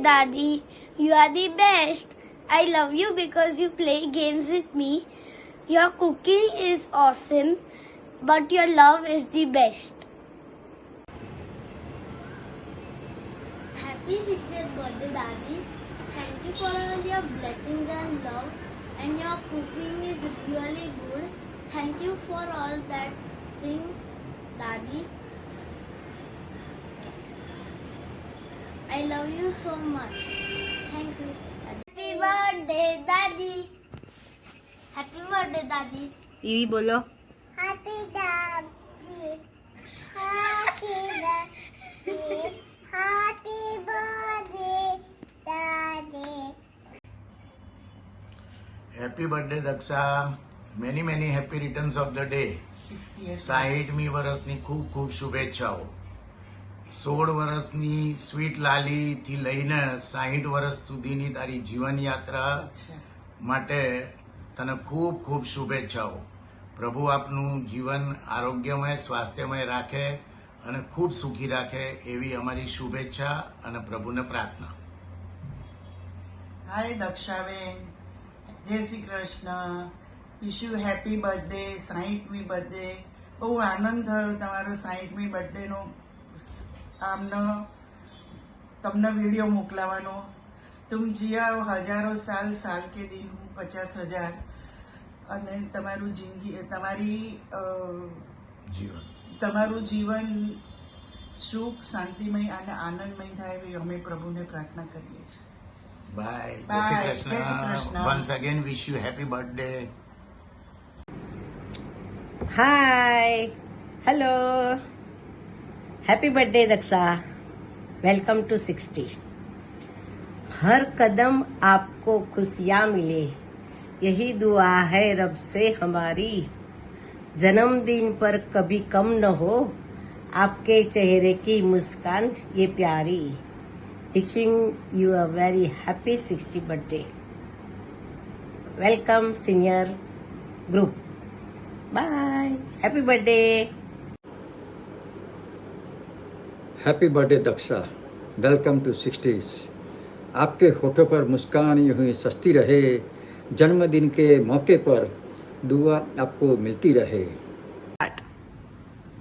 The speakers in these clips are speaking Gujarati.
Daddy, you are the best. I love you because you play games with me. Your cooking is awesome, but your love is the best. Happy 60th birthday, Daddy. Thank you for all your blessings and love. And your cooking is really good. Thank you for all that thing, Daddy. I love you so much. Thank you. Happy birthday, Daddy. Happy birthday, Daddy. ઈવી બોલો. Happy Daddy. Happy Daddy. Happy birthday, Daddy. Happy birthday Daksha. Many happy returns of the day. 60મી વર્ષની ખૂબ ખૂબ શુભેચ્છાઓ. 16 વર્ષની સ્વીટ લાલી થી લઈને 60 વર્ષ સુધીની તારી જીવન યાત્રા માટે તને ખૂબ ખૂબ શુભેચ્છાઓ. પ્રભુ આપનું જીવન આરોગ્યમય સ્વાસ્થ્યમય રાખે અને ખૂબ સુખી રાખે એવી અમારી શુભેચ્છા અને પ્રભુને પ્રાર્થના. Hi Dakshaben, Jai Shri Krishna. Wish you happy birthday, 60મી બર્થડે. બહુ આનંદ થયો તમારો 60મી બર્થડેનો આમનો તમને વિડીયો મોકલાવાનો. તુમ જીયા હજારો સાલ, સાલ કે દિન 50,000. અને તમારું જિંદગી તમારું જીવન સુખ શાંતિમય અને આનંદમય થાય એવી અમે પ્રભુને પ્રાર્થના કરીએ છીએ. બાય. Bye. જય જય Shri Shri Krishna. Krishna. Once again wish you happy birthday. Hi, hello, happy birthday Daksha. Welcome to 60. हर कदम आपको खुशियाँ मिले, यही दुआ है रब से हमारी. जन्मदिन पर कभी कम न हो, आपके चेहरे की मुस्कान ये प्यारी. Wishing you a very happy 60 birthday. Welcome senior group. Bye. Happy birthday. Happy birthday Daksha. Welcome to 60s. आपके होठों पर मुस्कान यूं ही सस्ती रहे. जन्मदिन के मौके पर दुआ आपको मिलती रहे.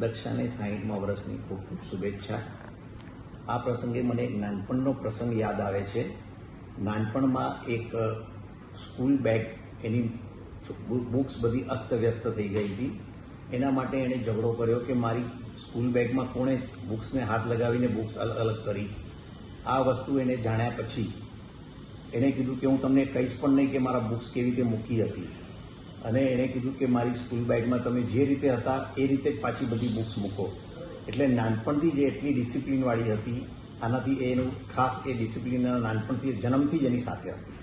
દક્ષાને 60મા વર્ષની ખૂબ ખૂબ શુભેચ્છા. આ પ્રસંગે મને એક નાનપણનો પ્રસંગ યાદ આવે છે. નાનપણમાં એક સ્કૂલ બેગ, એની બુક્સ બધી અસ્તવ્યસ્ત થઈ ગઈ હતી. એના માટે એણે ઝઘડો કર્યો કે મારી સ્કૂલ બેગમાં કોણે બુક્સને હાથ લગાવીને બુક્સ અલગ અલગ કરી. આ વસ્તુ એને જાણ્યા પછી એણે કીધું કે હું તમને કહીશ પણ નહીં કે મારા બુક્સ કેવી રીતે મૂકી હતી. અને એણે કીધું કે મારી સ્કૂલ બેગમાં તમે જે રીતે હતા એ રીતે જ પાછી બધી બુક્સ મૂકો. એટલે નાનપણથી જ એટલી ડિસિપ્લિનવાળી હતી. આનાથી એનું ખાસ એ ડિસિપ્લિન નાનપણથી જન્મથી જ એની સાથે હતી.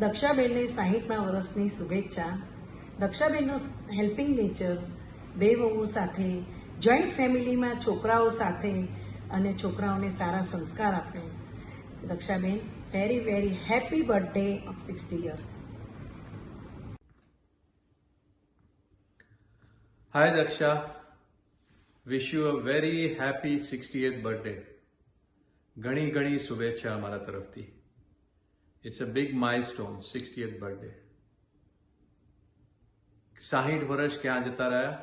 દક્ષાબેનને 60મા વર્ષની શુભેચ્છા. દક્ષાબેનનો હેલ્પિંગ નેચર, બે વહુ સાથે, જોઈન્ટ ફેમિલીમાં છોકરાઓ સાથે અને છોકરાઓને સારા સંસ્કાર આપે. Dakshaben, very very happy birthday of 60 years. Hi Daksha, wish you a very happy 60th birthday. ઘણી ઘણી શુભેચ્છા અમારા તરફથી. It's a big milestone, 60th birthday. 60 વર્ષ ક્યાં જતા રહ્યા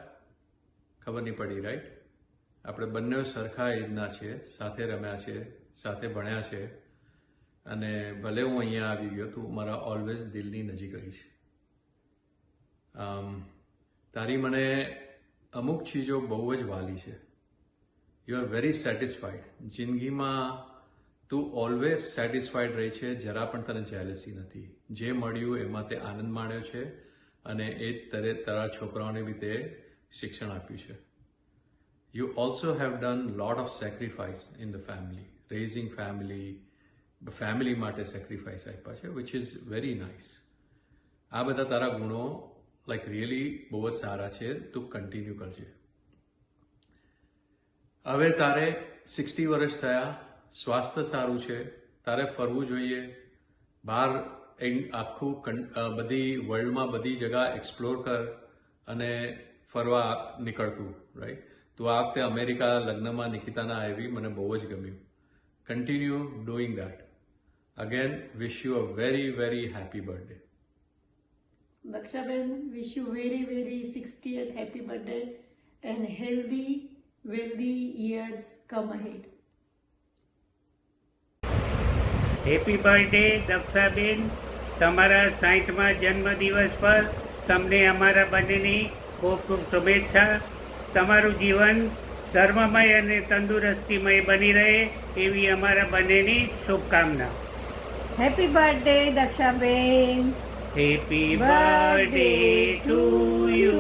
ખબર નહીં પડી, રાઈટ? આપણે બંને સરખા એજના છીએ, સાથે રમ્યા છે, સાથે ભણ્યા છે, અને ભલે હું અહીંયા આવી ગયો તું મારા ઓલવેઝ દિલની નજીક રહી છે. તારી મને અમુક ચીજો બહુ જ વાલી છે. You are very satisfied. જિંદગીમાં તું ઓલવેઝ સેટિસ્ફાઈડ રહી છે, જરા પણ તને જેલસી નથી. જે મળ્યું એમાં તે આનંદ માણ્યો છે અને એ તારા છોકરાઓને બી તે શિક્ષણ આપ્યું છે. You also have done lot of sacrifice in the family, raising family માટે સેક્રિફાઈસ આપ્યા છે, વિચ ઇઝ વેરી નાઇસ. આ બધા તારા ગુણો લાઈક રિયલી બહુ જ સારા છે. તું કન્ટિન્યુ કરજે. હવે તારે 60 વર્ષ થયા, સ્વાસ્થ્ય સારું છે, તારે ફરવું જોઈએ બહાર, આખું બધી વર્લ્ડમાં બધી જગા એક્સપ્લોર કર અને ફરવા નીકળતું, રાઈટ? તું આ વખતે અમેરિકા લગ્નમાં નિકિતાના આવી, મને બહુ જ ગમ્યું. Continue doing that. Again, wish you a very, very happy birthday. Dakshaben, wish you very, very 60th happy birthday and healthy, wealthy years come ahead. Happy birthday Dakshaben, તમારા 60મા જન્મદિવસ પર તમને અમારા બંનેની ખૂબ ખૂબ શુભેચ્છા. તમારું જીવન ધર્મમય અને તંદુરસ્તીમય બની રહે એવી અમારા બંનેની શુભકામના. Happy birthday Dakshaben. Happy birthday to you.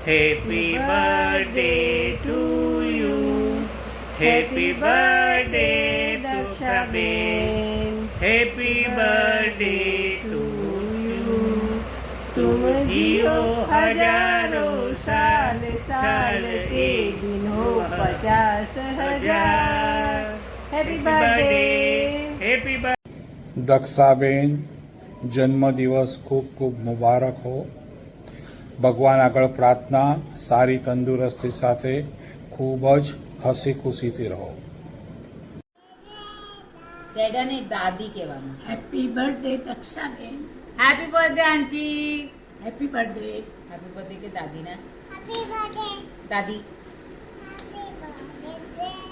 Happy birthday to you. Happy birthday Dakshaben. Happy birthday to you. तुम जियो हजारों साल साल के दिन हो 50,000. Happy birthday. હેપી દક્ષાબેન, જન્મદિવસ ખૂબ ખૂબ મુબારક હો. ભગવાન આગળ પ્રાર્થના સારી તંદુરસ્તી સાથે ખૂબ જ હસી ખુશીથી રહો. ડેડાને દાદી કહેવાનું. Happy birthday Dakshaben. Happy birthday aunty. Happy birthday. Happy birthday કે દાદીના. હેપી બર્થડે દાદી. Happy birthday.